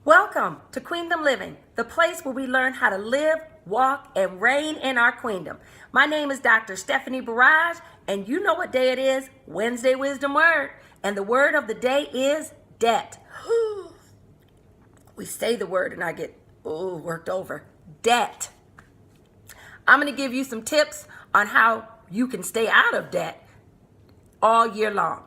Welcome to Queendom Living, the place where we learn how to live, walk, and reign in our queendom. My name is Dr. Stephanie Barrage, and you know what day it is, Wednesday Wisdom Word. And the word of the day is debt. We say the word and I get worked over. Debt. I'm going to give you some tips on how you can stay out of debt all year long.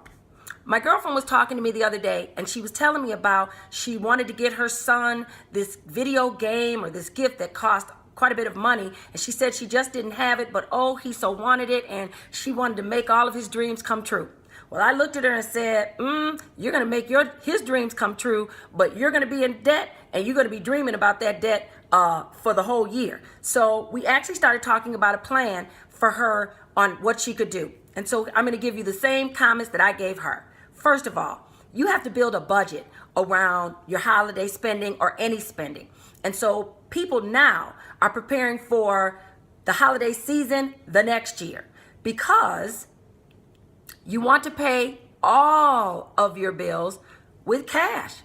My girlfriend was talking to me the other day and she was telling me about she wanted to get her son this video game or this gift that cost quite a bit of money, and she said she just didn't have it, but he so wanted it and she wanted to make all of his dreams come true. Well, I looked at her and said, you're going to make his dreams come true, but you're going to be in debt and you're going to be dreaming about that debt for the whole year. So we actually started talking about a plan for her on what she could do. And so I'm going to give you the same comments that I gave her. First of all, you have to build a budget around your holiday spending or any spending. And so people now are preparing for the holiday season the next year because you want to pay all of your bills with cash,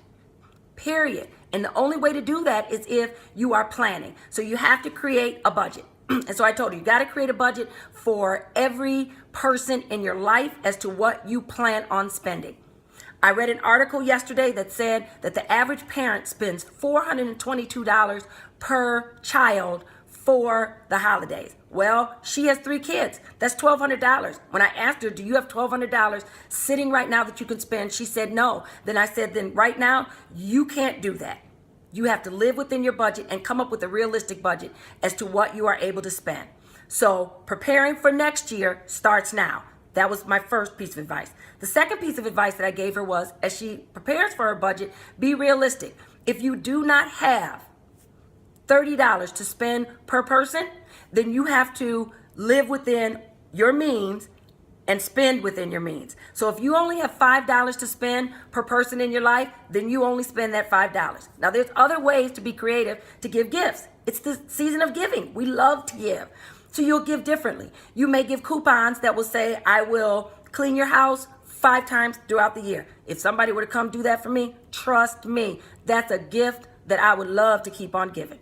period. And the only way to do that is if you are planning. So you have to create a budget. And so I told you got to create a budget for every person in your life as to what you plan on spending. I read an article yesterday that said that the average parent spends $422 per child for the holidays. Well, she has 3 kids. That's $1,200. When I asked her, do you have $1,200 sitting right now that you can spend? She said no. Then I said, then right now, you can't do that. You have to live within your budget and come up with a realistic budget as to what you are able to spend. So preparing for next year starts now. That was my first piece of advice. The second piece of advice that I gave her was, as she prepares for her budget, be realistic. If you do not have $30 to spend per person, then you have to live within your means and spend within your means. So if you only have $5 to spend per person in your life, then you only spend that $5. Now there's other ways to be creative to give gifts. It's the season of giving. We love to give. So you'll give differently. You may give coupons that will say, I will clean your house 5 times throughout the year. If somebody were to come do that for me, trust me, that's a gift that I would love to keep on giving.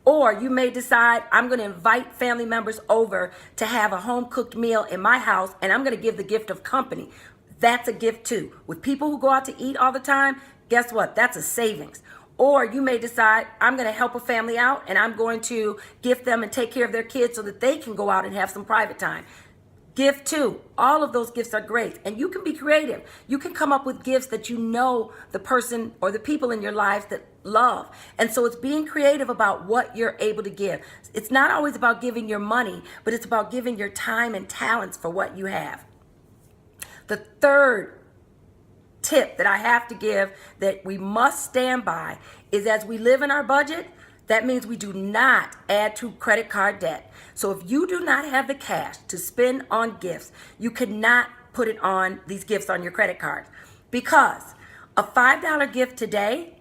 Or you may decide, I'm going to invite family members over to have a home-cooked meal in my house, and I'm going to give the gift of company. That's a gift too. With people who go out to eat all the time, guess what? That's a savings. Or you may decide, I'm going to help a family out, and I'm going to gift them and take care of their kids so that they can go out and have some private time. Gift too. All of those gifts are great. And you can be creative. You can come up with gifts that you know the person or the people in your lives that love. And so it's being creative about what you're able to give. It's not always about giving your money, but it's about giving your time and talents for what you have. The third tip that I have to give that we must stand by is, as we live in our budget, that means we do not add to credit card debt. So if you do not have the cash to spend on gifts, you cannot put it on these gifts on your credit card, because a $5 gift today,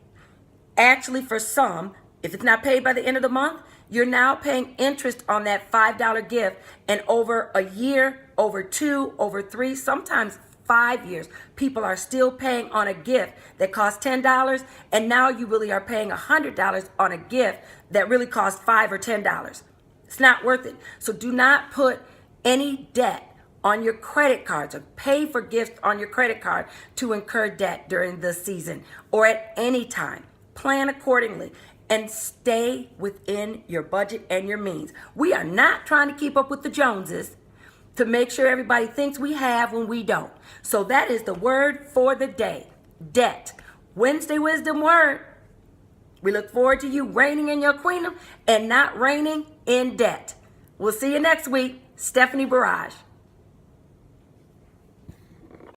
actually for some, if it's not paid by the end of the month, you're now paying interest on that $5 gift, and over a year, over 2, over 3, sometimes 5 years, people are still paying on a gift that costs $10, and now you really are paying $100 on a gift that really costs $5 or $10. It's not worth it. So do not put any debt on your credit cards or pay for gifts on your credit card to incur debt during the season or at any time. Plan accordingly and stay within your budget and your means. We are not trying to keep up with the Joneses to make sure everybody thinks we have when we don't. So that is the word for the day, debt. Wednesday Wisdom Word. We look forward to you reigning in your queendom and not reigning in debt. We'll see you next week. Stephanie Barrage.